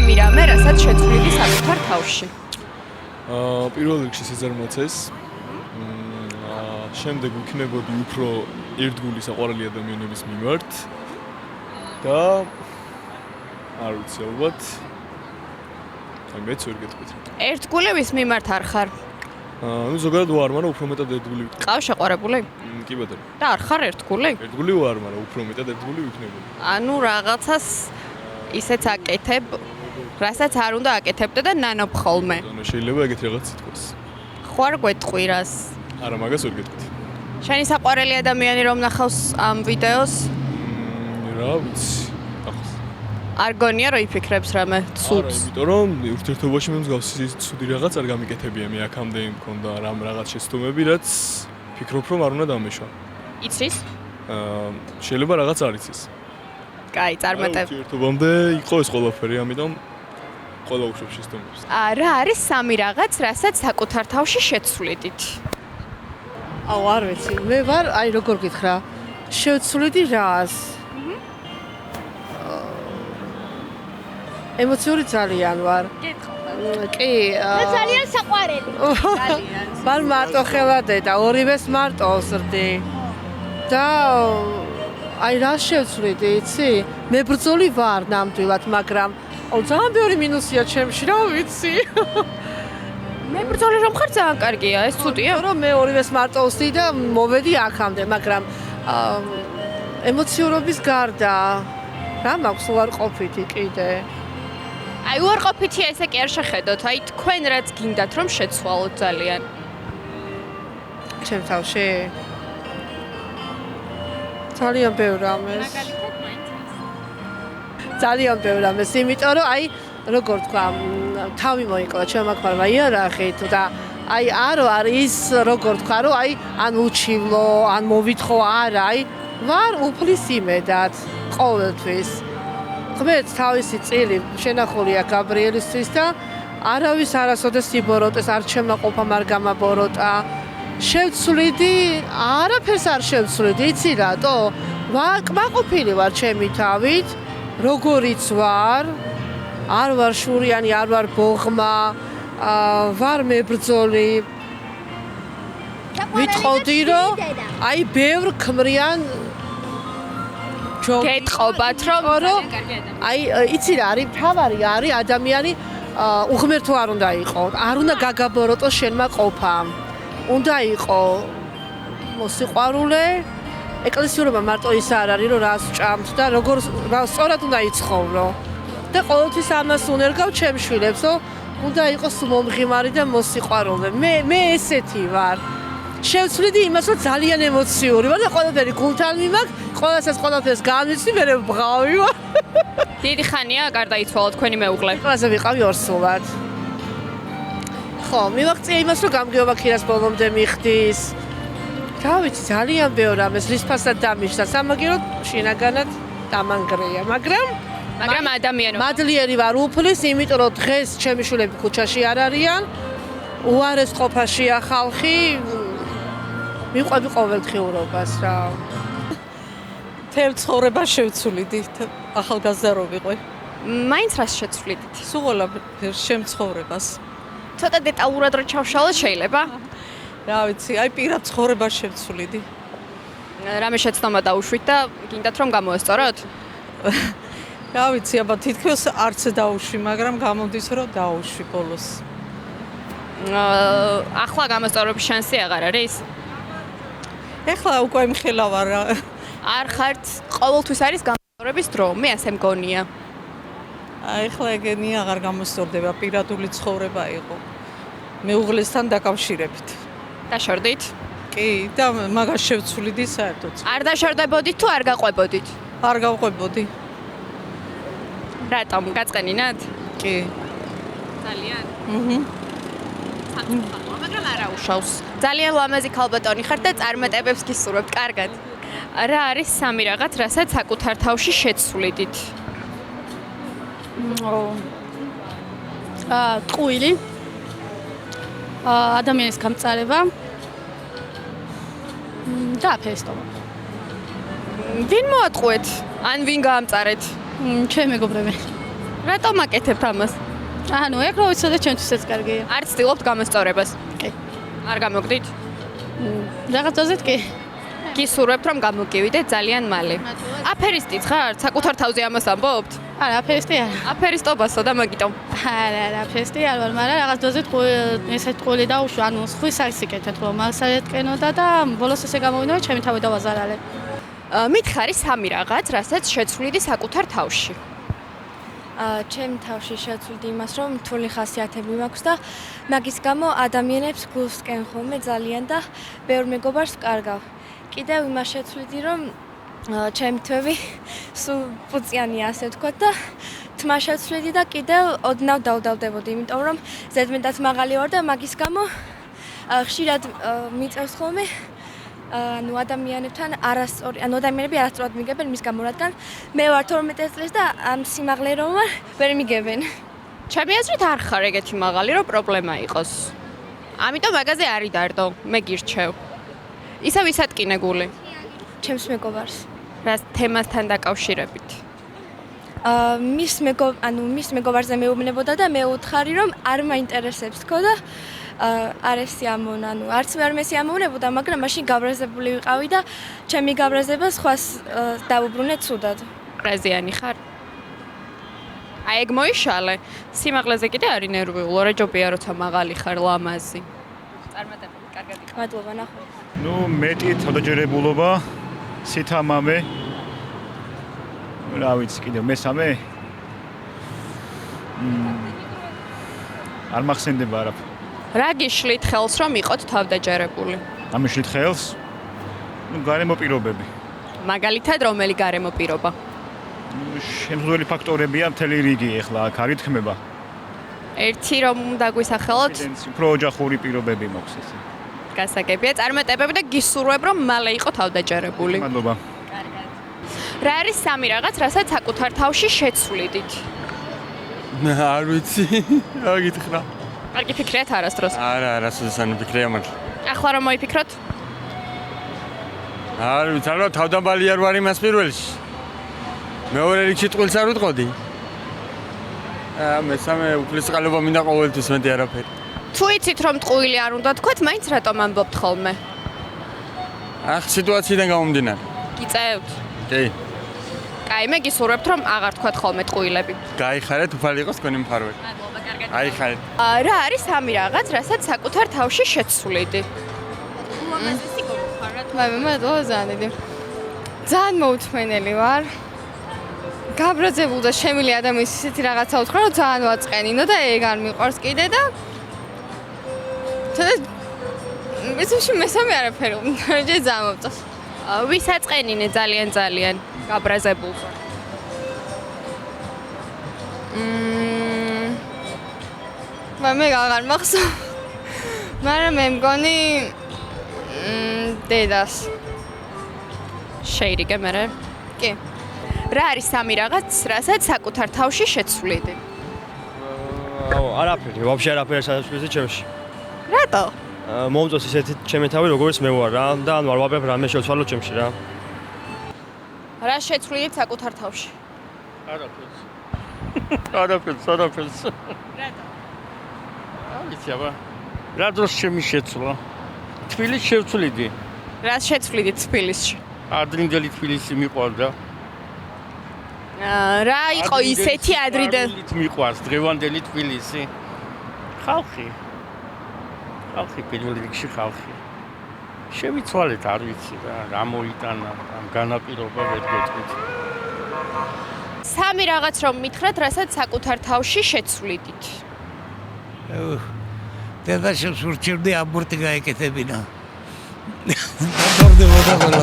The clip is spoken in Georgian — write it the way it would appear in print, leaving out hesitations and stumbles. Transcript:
სამი რამე, რასაც შეცვლიდი საკუთარ თავში. პირველ რიგში სიზარმაცეს. შემდეგ ვიქნებოდი უფრო ერთგული საყვარელი ადამიანების მიმართ და არ ვიცი ალბათ აი მეც ვერ გეტყვით. ერთგულების მიმართ არ ხარ? ну ზოგადად ვარ, მაგრამ უფრო მეტად ერთგული ვიქნები. ყავს შეყვარებული? კი ბატონო. და არ ხარ ერთგული? ერთგული ვარ, მაგრამ უფრო მეტად ერთგული ვიქნებოდი. ანუ რაღაცას ისეც აკეთებ, რასაც არ უნდა აკეთებდე და ნანობ ხოლმე. ანუ შეიძლება ეგეთ რაღაც ითქვას. ხო არ გვეტყვი რას? არა, მაგას ვერ გეტყვით. შენი საყვარელი ადამიანი რომ ნახავს ამ ვიდეოს, რა ვიცი. ახლა არ გონია რომ იფიქრებს რამე არა, ცუდს. იმიტომ რომ ურთიერთობაში მე მსგავსი ცუდი რაღაც არ გამიკეთებია, მე აქამდე მქონდა რამ რაღაც შეცდომები, რაც ფიქრობ რომ არ უნდა დამეშვა. იცის? შეიძლება რაღაც არ იცის. კაი, წარმატებ. ურთიერთობამდე იყო ეს ყველაფერი, ამიტომ ყველა უშვებს შეცდომებს. რა არის სამი რაღაც, რასაც საკუთარ თავში შეცვლიდით? აუ არ ვიცი, მე ვარ, აი როგორ გითხრა, შევცვლიდი რას? ემოციური ძალიან ვარ. კი, ძალიან საყვარელი. ვარ მარტო ხელადე და ორივეს მარტო ვსრდი. და აი რა შევცვლიდი, იცი? მებრძოლი ვარ ნამდვილად, მაგრამ ძალიან ბევრი მინუსია ჩემში, რა ვიცი. მებრძოლი რომ ხარ ძალიან კარგია, ეს ცუდია. რომ მე ორივეს მარტო ვსდი და მოვედი აქამდე, მაგრამ ემოციურობის გარდა რა მაქვს უარყოფითი კიდე. აი უარყოფითია ესე კი არ შეხედოთ, აი თქვენ რაც გინდათ რომ შეცვალოთ ძალიან. ჩემ თავში ძალიან ბევრი რამეს. ძალიან ბევრი რამეს, იმიტომ რომ აი როგორ თქვა, თავი მოიკლა ჩემმა ქმარმა იარაღით და აი არ ვარ ის როგორ თქვა, რომ აი ან უჩივლო, ან მოვითხოვ არა, აი ვარ უფლის იმედად ყოველთვის. ღმერთს თავისი წილი შენახულია გაბრიელისთვის და არავის არასოდეს იბოროტეს, არ შემაყოფა, არ გამაბოროტა. შევცვლიდი, არაფერს არ შევცვლიდი, იცი რატო? კმაყოფილი ვარ ჩემი თავით, როგორიც ვარ. არ ვარ შურიანი, არ ვარ ბოღმა, ვარ მებრძოლი. ვიტყოდი, რომ აი ბევრ ქმრიან გეტყობათ რომ აი იცი რა არის, თავარი არის ადამიანი უღმერთო არ უნდა იყოს, არ უნდა გაგაბოროტოს შენმა ყოფამ. უნდა იყოს მოსიყვარულე, ეკლესიურობა მარტო ის არ არის, რომ რას ჭამთ და როგორ სწორად უნდა იცხოვრო. და ყოველთვის ამას უნერგავ ჩემ შვილებს, რომ უნდა იყოს მომღიმარი და მოსიყვარულე. მე ესეთი ვარ. შევცვლიდი იმას, რომ ძალიან ემოციური ვარ და ყველაფერი გულთან მიმაქვს, ყველაფერს განვიცდი, მე ბღავი ვარ. დიდი ხანია გარდაიცვალა თქვენი მეუღლე. ყველაზე ვიყავი ორსულად. ხო, მივაღწია იმას, რომ გამგეობა ქირას ბოლომდე მიხდის. რა ვიცი, ძალიან ბევრ რამეს რისფასად დამიშვა, სამაგიეროდ შინაგანად დამანგრია, მაგრამ ადამიანო მადლიერი ვარ უფლის, იმიტომ რომ დღეს ჩემი შვილები ქუჩაში არ არიან. უარესყოფაშია ხალხი. მიყვები ყოველდღიურობას რა. თელ ცხოვრება შევცვლიდი, ახალგაზრდა რო ვიყო. მაინც რას შეცვლიდით? სულ ყველაფერს ჩემ ცხოვრებას. ცოტა დეტალურად რო ჩავშალოთ შეიძლება? რა ვიცი, აი პირად ცხოვრებას შევცვლიდი. რამე შეცდომა დაუშვით და გინდათ რომ გამოესწოროთ? რა ვიცი, აბა თითქოს არც დაუშვი, მაგრამ გამოდის რომ დაუშვი ბოლოს. ახლა გამოსწორების შანსი აღარ არის? ეხლა უკვე იმხელა ვარ რა. არ ხართ, ყოველთვის არის გამოსწორების დრო, მე ასე მგონია. ეხლა ეგენი აღარ გამოსწორდება, პირადული ცხოვრება იყო. მეუღლესთან დაკავშირებით. დაშორდით? კი, და მაგას შევცვლიდი საერთოდ. არ დაშორდებოდით თუ არ გაყვებოდით? არ გავყვებოდი. რატომ? გაწყენინათ? კი. ძალიან? მაგრამ არა უშავს. ძალიან ლამაზი ქალბატონი ხართ და წარმატებებს გისურვებთ, კარგად. რა არის სამი რაღაც, რასაც საკუთარ თავში შეცვლიდით? ტყუილი. ადამიანის გამწარება. და ფესტოვა. ვინ მოატყუეთ? ან ვინ გაამწარეთ? ჩემი მეგობრები. რატომ აკეთებთ ამას? ანუ ეგ რო ვიცოდე ჩემთვისაც კარგია. არ ცდილობთ გამოსწორებას? კი. არ გამოგდით? რაღაცაზეც კი. გისურვებთ რომ გამოგივიდეთ ძალიან მალე. აფერისტიც ხართ? საკუთარ თავზე ამას ამბობთ? არა, ფესტი არა. აფერისტობასო და მაგიტომ. არა, ფესტი არ ვარ, მაგრამ რაღაც დოზეთ ესეთ ყოლი დაუშვა, ანუ ხვის აისიკეთეთ რომ მასაეთკენოდა და ბოლოს ესე გამოვიდა, ჩემი თავი დავაზარალე. მითხარი სამი რაღაც, რასაც შეცვლიდი საკუთარ თავში. ჩემ თავში შევცვლიდი იმას, რომ რთული ხასიათები მაქვს და მაგის გამო ადამიანებს გულსკენ ხოლმე ძალიან და ბევრ მეგობარს ვკარგავ. კიდევ იმას შევცვლიდი, რომ ჩემი თვევი სულ პუწიანია, ასე ვთქვათ და თმა შევცვლიდი და კიდევ ოდნავ დავდავდებოდი, იმიტომ რომ ზედმეტად მაღალი ვარ და მაგის გამო ხშირად მიწევს ხოლმე ანუ ადამიანებთან ადამიანები არასწორად მიგებენ მის გამო, რადგან მე ვარ 12 წლის და ამ სიმაღლე რომ ვარ, ვერ მიგებენ. ჩემი აზრით არ ხარ ეგეთი მაღალი, რომ პრობლემა იყოს. ამიტომ მაგაზე არის დარდო, მე გირჩევ. ისა ვისაც კინეგული? ჩემს მეგობარს. რა თემასთან დაკავშირებით? მის მეგობარზე მეუბნებოდა და მე უთხარი რომ არ მაინტერესებს თქო და არ ესიამონა, ანუ არც მე არ მესიამოვნებოდა, მაგრამ მაშინ გაბრაზებული ვიყავი და ჩემი გაბრაზება სხვას დავუბრუნე ცუდად. პრეზიანი ხარ? აი ეგ მოიშალე. სიმაღლეზე კიდე არის ნერვიულო, რა ჯობია როცა მაღალი ხარ, ლამაზი. წარმატებული, კარგად იყავ. მადლობა, ნახო. ნუ მეტი თავდაჯერებულობა, სითამამე. რა ვიცი, კიდევ მესამე? არ მახსენდება არაფერი. რა გიშლით ხელს რომ იყოთ თავდაჯერებული? ამიშლით ხელს? ნუ გარემო პირობები. მაგალითად რომელი გარემო პირობა? შემთხვეველი ფაქტორებია მთელი რიგი ახლა აქ არ ითქმება. ერთი რომ დაგვისახელოთ, უფრო ოჯახური პირობები მაქვს ესე. გასაგებია, წარმატებები და გისურვებ რომ მალე იყო თავდაჯერებული. მადლობა. რა არის სამი რაღაც, რასაც საკუთარ თავში შეცვლიდით? არ ვიცი, რა გითხრა? კარგი ფიქრიათ არასდროს. არა, არასოდეს არ მიფიქრია მართლა. ახლა რომ მოიფიქროთ? არ ვიცი, არა თავდამბალი არ ვარ იმას პირველში. მეორე რიგში ტყუილს არ ვიტყოდი. მესამე უფლისყალობა მინდა ყოველთვის მეტი არაფერი. თუ იცით რომ ტყუილი არ უნდა თქვათ, მაინც რატომ ამბობთ ხოლმე? ახ სიტუაციიდან გამომდინარე. გიწევთ? კი. კაი, მე გისურვებთ რომ აღარ თქვათ ხოლმე ტყუილები. გაიხარეთ, უფალი იყოს თქვენი მფარველი. მადლობა, კარგად. აიხარეთ. რა არის სამი რაღაც, რასაც საკუთარ თავში შეცვლიდი? ულამაზესი გოგოხარ, რა თქმა უნდა, მადლობა ძალიან დიდი. ძალიან მოუთმენელი ვარ. გაბრაზებული და შემილი ადამიანის ისეთი რაღაცა უთხრა, რომ ძალიან ვაწყენინო და ეგ არ მიყვარს კიდე და ისე მესამე არაფერი უნდა ძალიან მოვწოს. ვისაწყენინე ძალიან გაბრაზებულს ვარ. მე აღარ მახსოვს. მაგრამ მე მგონი დედას. შეირიგე მერე? კი. რა არის სამი რაღაც, რასაც საკუთარ თავში შეცვლიდი? არაფერი, ვაფშე არაფერი შეცვლიდი ჩემში. რატო? მომწონს ისეთი ჩემი თავი, როგორც მე ვარ რა და ანუ არ ვაფშე რამე შევცვალო ჩემში რა. რა შეცვლიდით საკუთარ თავში? არაფერს. არაფერს. რატო? ვიცი აბა. რა დროს ჩემი შეცვლა? თბილისში შევცვლიდი. რა შეცვლიდით თბილისში? ადრინდელი თბილისი მიყვარდა. რა იყო ისეთი ადრინდელი? მიყვარს დღევანდელი თბილისი. ხალხი პირველ რიგში ხალხი. შევიცვალეთ, არ ვიცი რა მოიტანა ამ განაპირობა ვერ გეტყვით. სამი რაღაც რომ მითხრათ, რასაც საკუთარ თავში შეცვლიდით. დედა შევსურჩევდი აბორტი გაეკეთებინა. დადორდებოდა ყველა.